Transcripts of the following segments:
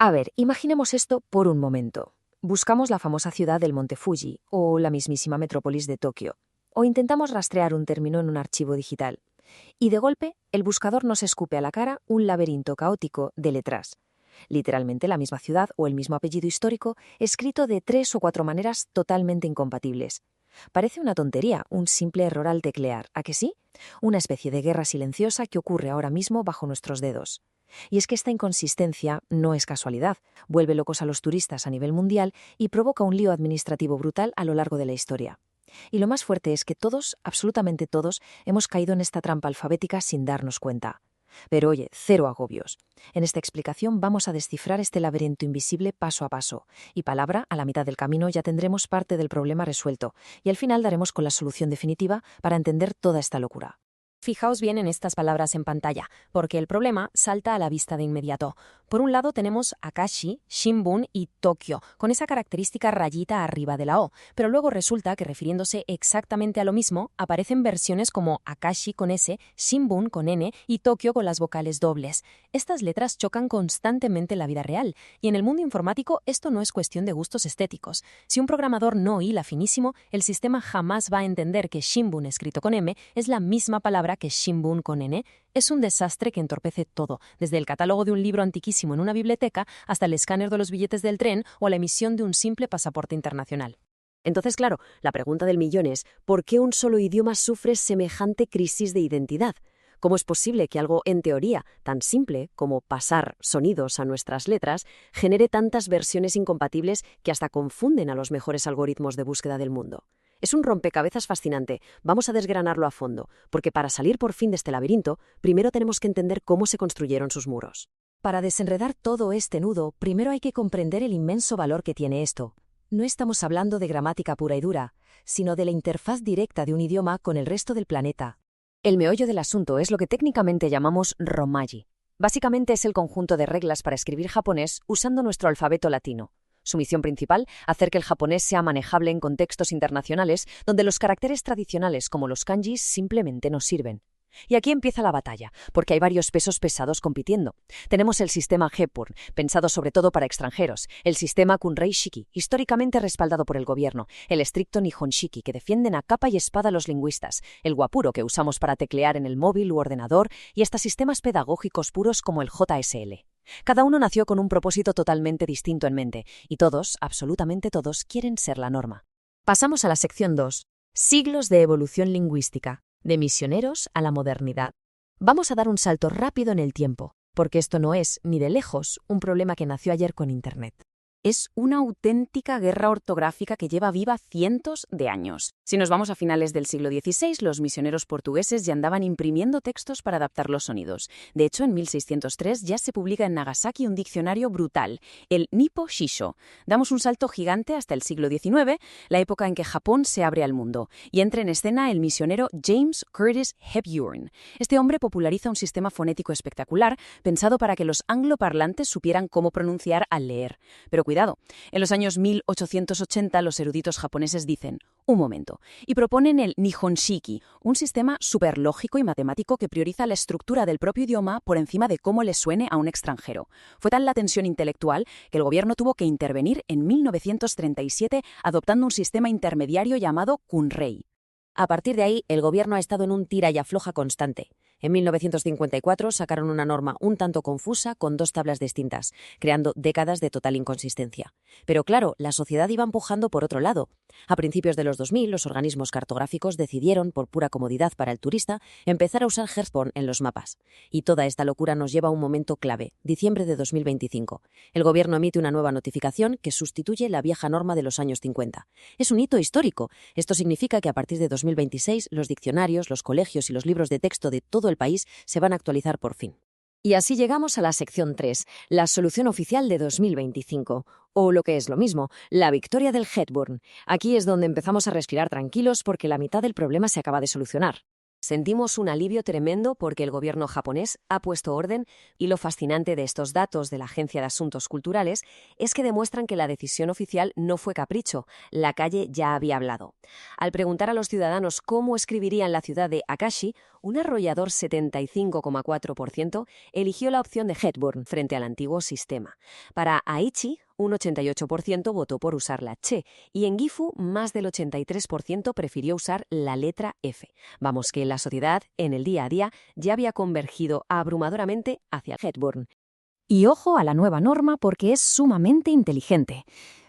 A ver, imaginemos esto por un momento. Buscamos la famosa ciudad del Monte Fuji o la mismísima metrópolis de Tokio, o intentamos rastrear un término en un archivo digital. Y de golpe, el buscador nos escupe a la cara un laberinto caótico de letras. Literalmente la misma ciudad o el mismo apellido histórico, escrito de 3 o 4 maneras totalmente incompatibles. Parece una tontería, un simple error al teclear, ¿a que sí? Una especie de guerra silenciosa que ocurre ahora mismo bajo nuestros dedos. Y es que esta inconsistencia no es casualidad, vuelve locos a los turistas a nivel mundial y provoca un lío administrativo brutal a lo largo de la historia. Y lo más fuerte es que todos, absolutamente todos, hemos caído en esta trampa alfabética sin darnos cuenta. Pero oye, cero agobios. En esta explicación vamos a descifrar este laberinto invisible paso a paso, y palabra, a la mitad del camino ya tendremos parte del problema resuelto, y al final daremos con la solución definitiva para entender toda esta locura. Fijaos bien en estas palabras en pantalla, porque el problema salta a la vista de inmediato. Por un lado tenemos Akashi, Shimbun y Tokio, con esa característica rayita arriba de la O, pero luego resulta que refiriéndose exactamente a lo mismo, aparecen versiones como Akashi con S, Shimbun con N y Tokio con las vocales dobles. Estas letras chocan constantemente en la vida real, y en el mundo informático esto no es cuestión de gustos estéticos. Si un programador no hila finísimo, el sistema jamás va a entender que Shimbun escrito con M es la misma palabra que Shimbun con N. Es un desastre que entorpece todo, desde el catálogo de un libro antiquísimo en una biblioteca hasta el escáner de los billetes del tren o la emisión de un simple pasaporte internacional. Entonces, claro, la pregunta del millón es, ¿por qué un solo idioma sufre semejante crisis de identidad? ¿Cómo es posible que algo, en teoría, tan simple como pasar sonidos a nuestras letras, genere tantas versiones incompatibles que hasta confunden a los mejores algoritmos de búsqueda del mundo? Es un rompecabezas fascinante. Vamos a desgranarlo a fondo, porque para salir por fin de este laberinto, primero tenemos que entender cómo se construyeron sus muros. Para desenredar todo este nudo, primero hay que comprender el inmenso valor que tiene esto. No estamos hablando de gramática pura y dura, sino de la interfaz directa de un idioma con el resto del planeta. El meollo del asunto es lo que técnicamente llamamos romaji. Básicamente es el conjunto de reglas para escribir japonés usando nuestro alfabeto latino. Su misión principal, hacer que el japonés sea manejable en contextos internacionales donde los caracteres tradicionales como los kanjis simplemente no sirven. Y aquí empieza la batalla, porque hay varios pesos pesados compitiendo. Tenemos el sistema Hepburn, pensado sobre todo para extranjeros, el sistema Kunrei Shiki, históricamente respaldado por el gobierno, el estricto Nihon Shiki, que defienden a capa y espada los lingüistas, el Wapuro, que usamos para teclear en el móvil u ordenador, y hasta sistemas pedagógicos puros como el JSL. Cada uno nació con un propósito totalmente distinto en mente, y todos, absolutamente todos, quieren ser la norma. Pasamos a la sección 2. Siglos de evolución lingüística, de misioneros a la modernidad. Vamos a dar un salto rápido en el tiempo, porque esto no es, ni de lejos, un problema que nació ayer con Internet. Es una auténtica guerra ortográfica que lleva viva cientos de años. Si nos vamos a finales del siglo XVI, los misioneros portugueses ya andaban imprimiendo textos para adaptar los sonidos. De hecho, en 1603 ya se publica en Nagasaki un diccionario brutal, el Nippo Shisho. Damos un salto gigante hasta el siglo XIX, la época en que Japón se abre al mundo, y entra en escena el misionero James Curtis Hepburn. Este hombre populariza un sistema fonético espectacular, pensado para que los angloparlantes supieran cómo pronunciar al leer. Pero cuidado, en los años 1880 los eruditos japoneses dicen, un momento, y proponen el Nihon Shiki, un sistema superlógico y matemático que prioriza la estructura del propio idioma por encima de cómo le suene a un extranjero. Fue tal la tensión intelectual que el gobierno tuvo que intervenir en 1937 adoptando un sistema intermediario llamado Kunrei. A partir de ahí, el gobierno ha estado en un tira y afloja constante. En 1954 sacaron una norma un tanto confusa con 2 tablas distintas, creando décadas de total inconsistencia. Pero claro, la sociedad iba empujando por otro lado. A principios de los 2000, los organismos cartográficos decidieron, por pura comodidad para el turista, empezar a usar Hepburn en los mapas. Y toda esta locura nos lleva a un momento clave, diciembre de 2025. El gobierno emite una nueva notificación que sustituye la vieja norma de los años 50. Es un hito histórico. Esto significa que a partir de 2026 los diccionarios, los colegios y los libros de texto de todo el país se van a actualizar por fin. Y así llegamos a la sección 3, la solución oficial de 2025, o lo que es lo mismo, la victoria del Hepburn. Aquí es donde empezamos a respirar tranquilos porque la mitad del problema se acaba de solucionar. Sentimos un alivio tremendo porque el gobierno japonés ha puesto orden y lo fascinante de estos datos de la Agencia de Asuntos Culturales es que demuestran que la decisión oficial no fue capricho, la calle ya había hablado. Al preguntar a los ciudadanos cómo escribirían la ciudad de Akashi, un arrollador 75,4% eligió la opción de Hepburn frente al antiguo sistema. Para Aichi, un 88% votó por usar la che y en Gifu más del 83% prefirió usar la letra F. Vamos, que la sociedad, en el día a día, ya había convergido abrumadoramente hacia Hepburn. Y ojo a la nueva norma porque es sumamente inteligente.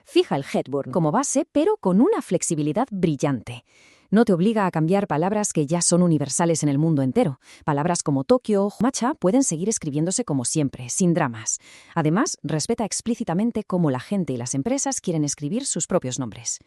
Fija el Hepburn como base, pero con una flexibilidad brillante. No te obliga a cambiar palabras que ya son universales en el mundo entero. Palabras como Tokio o matcha pueden seguir escribiéndose como siempre, sin dramas. Además, respeta explícitamente cómo la gente y las empresas quieren escribir sus propios nombres.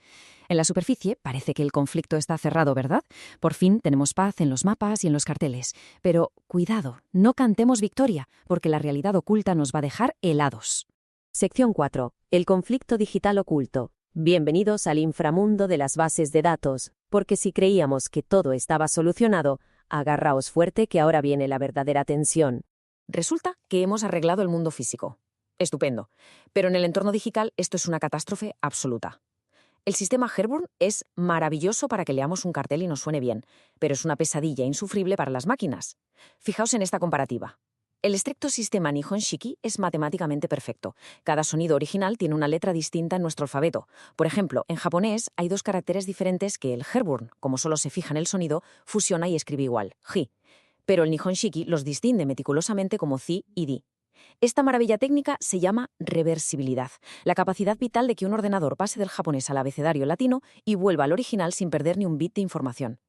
En la superficie parece que el conflicto está cerrado, ¿verdad? Por fin tenemos paz en los mapas y en los carteles. Pero cuidado, no cantemos victoria, porque la realidad oculta nos va a dejar helados. Sección 4. El conflicto digital oculto. Bienvenidos al inframundo de las bases de datos, porque si creíamos que todo estaba solucionado, agarraos fuerte que ahora viene la verdadera tensión. Resulta que hemos arreglado el mundo físico. Estupendo. Pero en el entorno digital esto es una catástrofe absoluta. El sistema Hepburn es maravilloso para que leamos un cartel y nos suene bien, pero es una pesadilla insufrible para las máquinas. Fijaos en esta comparativa. El estricto sistema Nihon Shiki es matemáticamente perfecto. Cada sonido original tiene una letra distinta en nuestro alfabeto. Por ejemplo, en japonés hay 2 caracteres diferentes que el Hepburn, como solo se fija en el sonido, fusiona y escribe igual, ji. Pero el Nihon Shiki los distingue meticulosamente como zi y di. Esta maravilla técnica se llama reversibilidad, la capacidad vital de que un ordenador pase del japonés al abecedario latino y vuelva al original sin perder ni un bit de información.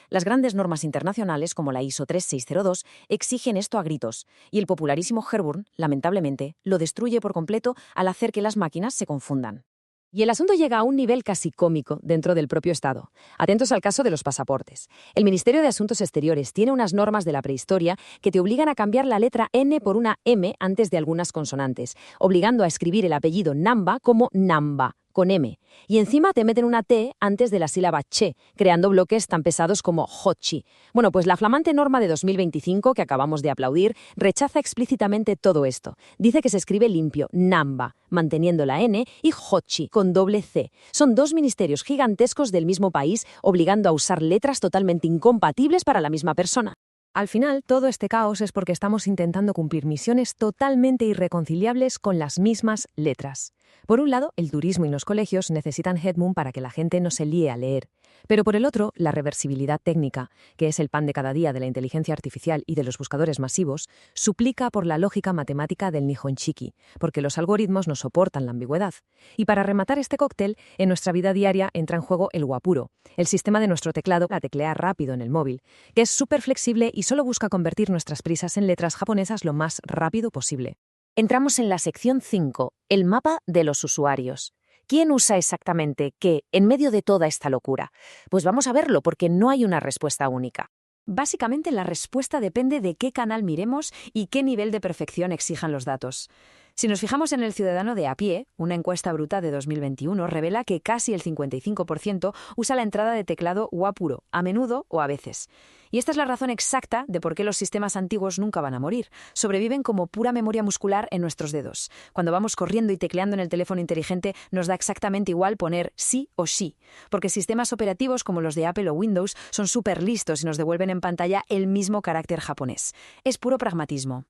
Las grandes normas internacionales, como la ISO 3602, exigen esto a gritos, y el popularísimo Hepburn, lamentablemente, lo destruye por completo al hacer que las máquinas se confundan. Y el asunto llega a un nivel casi cómico dentro del propio Estado. Atentos al caso de los pasaportes. El Ministerio de Asuntos Exteriores tiene unas normas de la prehistoria que te obligan a cambiar la letra N por una M antes de algunas consonantes, obligando a escribir el apellido Namba como Namba, con M. Y encima te meten una T antes de la sílaba che, creando bloques tan pesados como hochi. Bueno, pues la flamante norma de 2025, que acabamos de aplaudir, rechaza explícitamente todo esto. Dice que se escribe limpio, Namba, manteniendo la N, y hochi, con doble C. Son 2 ministerios gigantescos del mismo país, obligando a usar letras totalmente incompatibles para la misma persona. Al final, todo este caos es porque estamos intentando cumplir misiones totalmente irreconciliables con las mismas letras. Por un lado, el turismo y los colegios necesitan Hepburn para que la gente no se líe a leer. Pero por el otro, la reversibilidad técnica, que es el pan de cada día de la inteligencia artificial y de los buscadores masivos, suplica por la lógica matemática del Nihon Shiki, porque los algoritmos no soportan la ambigüedad. Y para rematar este cóctel, en nuestra vida diaria entra en juego el Wapuro, el sistema de nuestro teclado para teclear rápido en el móvil, que es súper flexible y solo busca convertir nuestras prisas en letras japonesas lo más rápido posible. Entramos en la sección 5, el mapa de los usuarios. ¿Quién usa exactamente qué en medio de toda esta locura? Pues vamos a verlo porque no hay una respuesta única. Básicamente, la respuesta depende de qué canal miremos y qué nivel de perfección exijan los datos. Si nos fijamos en el ciudadano de a pie, una encuesta bruta de 2021 revela que casi el 55% usa la entrada de teclado Wapuro, a menudo o a veces. Y esta es la razón exacta de por qué los sistemas antiguos nunca van a morir. Sobreviven como pura memoria muscular en nuestros dedos. Cuando vamos corriendo y tecleando en el teléfono inteligente, nos da exactamente igual poner sí o sí, porque sistemas operativos como los de Apple o Windows son súper listos y nos devuelven en pantalla el mismo carácter japonés. Es puro pragmatismo.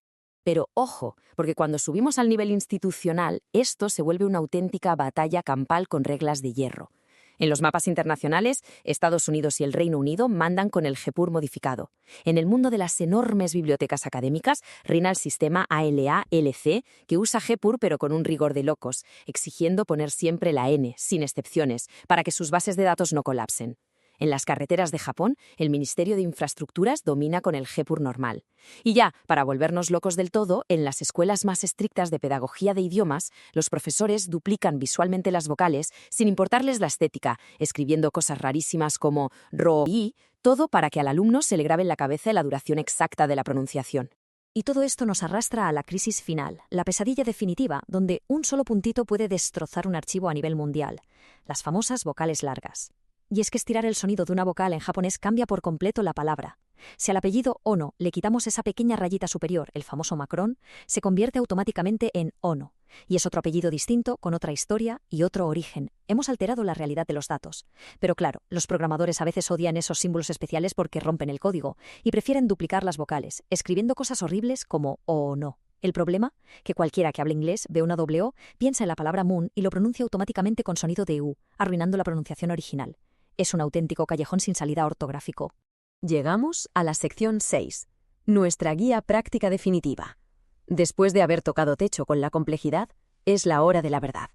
Pero ojo, porque cuando subimos al nivel institucional, esto se vuelve una auténtica batalla campal con reglas de hierro. En los mapas internacionales, Estados Unidos y el Reino Unido mandan con el Hepburn modificado. En el mundo de las enormes bibliotecas académicas, reina el sistema ALA-LC, que usa Hepburn pero con un rigor de locos, exigiendo poner siempre la N, sin excepciones, para que sus bases de datos no colapsen. En las carreteras de Japón, el Ministerio de Infraestructuras domina con el Hepburn normal. Y ya, para volvernos locos del todo, en las escuelas más estrictas de pedagogía de idiomas, los profesores duplican visualmente las vocales sin importarles la estética, escribiendo cosas rarísimas como ro y, todo para que al alumno se le grabe en la cabeza la duración exacta de la pronunciación. Y todo esto nos arrastra a la crisis final, la pesadilla definitiva, donde un solo puntito puede destrozar un archivo a nivel mundial, las famosas vocales largas. Y es que estirar el sonido de una vocal en japonés cambia por completo la palabra. Si al apellido Ono le quitamos esa pequeña rayita superior, el famoso macrón, se convierte automáticamente en Ono. Y es otro apellido distinto, con otra historia y otro origen. Hemos alterado la realidad de los datos. Pero claro, los programadores a veces odian esos símbolos especiales porque rompen el código y prefieren duplicar las vocales, escribiendo cosas horribles como o o no. El problema, que cualquiera que hable inglés ve una doble O, piensa en la palabra moon y lo pronuncia automáticamente con sonido de U, arruinando la pronunciación original. Es un auténtico callejón sin salida ortográfico. Llegamos a la sección 6, nuestra guía práctica definitiva. Después de haber tocado techo con la complejidad, es la hora de la verdad.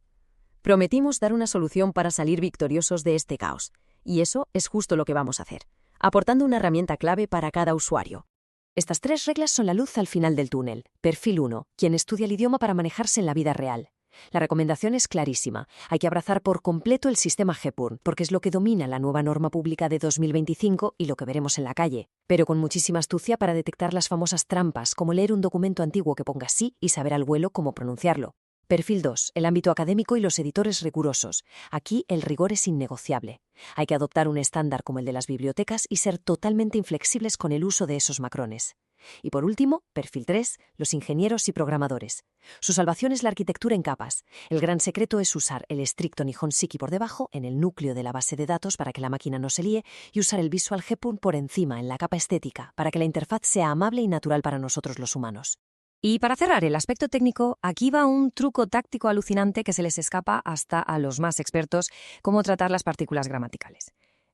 Prometimos dar una solución para salir victoriosos de este caos, y eso es justo lo que vamos a hacer, aportando una herramienta clave para cada usuario. Estas 3 reglas son la luz al final del túnel. Perfil 1, quien estudia el idioma para manejarse en la vida real. La recomendación es clarísima. Hay que abrazar por completo el sistema Hepburn, porque es lo que domina la nueva norma pública de 2025 y lo que veremos en la calle, pero con muchísima astucia para detectar las famosas trampas, como leer un documento antiguo que ponga sí y saber al vuelo cómo pronunciarlo. Perfil 2, el ámbito académico y los editores rigurosos. Aquí el rigor es innegociable. Hay que adoptar un estándar como el de las bibliotecas y ser totalmente inflexibles con el uso de esos macrones. Y por último, perfil 3, los ingenieros y programadores. Su salvación es la arquitectura en capas. El gran secreto es usar el estricto Nihon Shiki por debajo, en el núcleo de la base de datos para que la máquina no se líe, y usar el Visual Hepburn por encima, en la capa estética, para que la interfaz sea amable y natural para nosotros los humanos. Y para cerrar el aspecto técnico, aquí va un truco táctico alucinante que se les escapa hasta a los más expertos, cómo tratar las partículas gramaticales.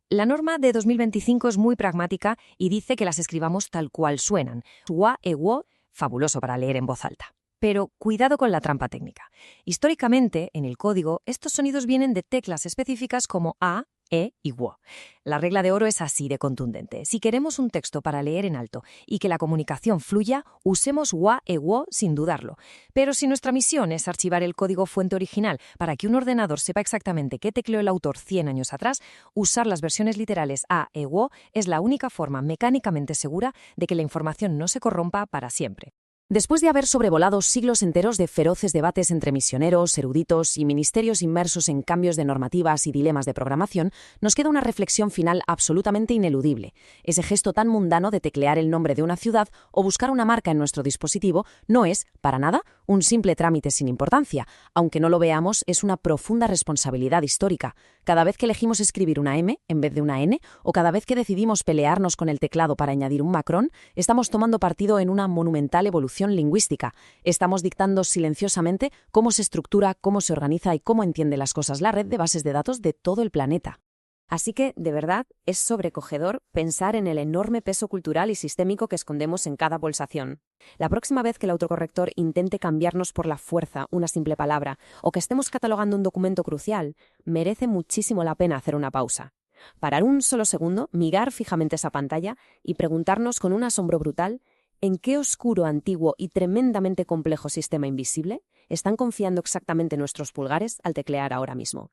La norma de 2025 es muy pragmática y dice que las escribamos tal cual suenan. Wa e wo, fabuloso para leer en voz alta. Pero cuidado con la trampa técnica. Históricamente, en el código, estos sonidos vienen de teclas específicas como a, e y wo. La regla de oro es así de contundente. Si queremos un texto para leer en alto y que la comunicación fluya, usemos wa e wo sin dudarlo. Pero si nuestra misión es archivar el código fuente original para que un ordenador sepa exactamente qué tecleó el autor 100 años atrás, usar las versiones literales a e wo es la única forma mecánicamente segura de que la información no se corrompa para siempre. Después de haber sobrevolado siglos enteros de feroces debates entre misioneros, eruditos y ministerios inmersos en cambios de normativas y dilemas de programación, nos queda una reflexión final absolutamente ineludible. Ese gesto tan mundano de teclear el nombre de una ciudad o buscar una marca en nuestro dispositivo no es, para nada, un simple trámite sin importancia. Aunque no lo veamos, es una profunda responsabilidad histórica. Cada vez que elegimos escribir una M en vez de una N, o cada vez que decidimos pelearnos con el teclado para añadir un macrón, estamos tomando partido en una monumental evolución lingüística. Estamos dictando silenciosamente cómo se estructura, cómo se organiza y cómo entiende las cosas la red de bases de datos de todo el planeta. Así que, de verdad, es sobrecogedor pensar en el enorme peso cultural y sistémico que escondemos en cada pulsación. La próxima vez que el autocorrector intente cambiarnos por la fuerza una simple palabra o que estemos catalogando un documento crucial, merece muchísimo la pena hacer una pausa. Parar un solo segundo, mirar fijamente esa pantalla y preguntarnos con un asombro brutal ¿en qué oscuro, antiguo y tremendamente complejo sistema invisible están confiando exactamente nuestros pulgares al teclear ahora mismo?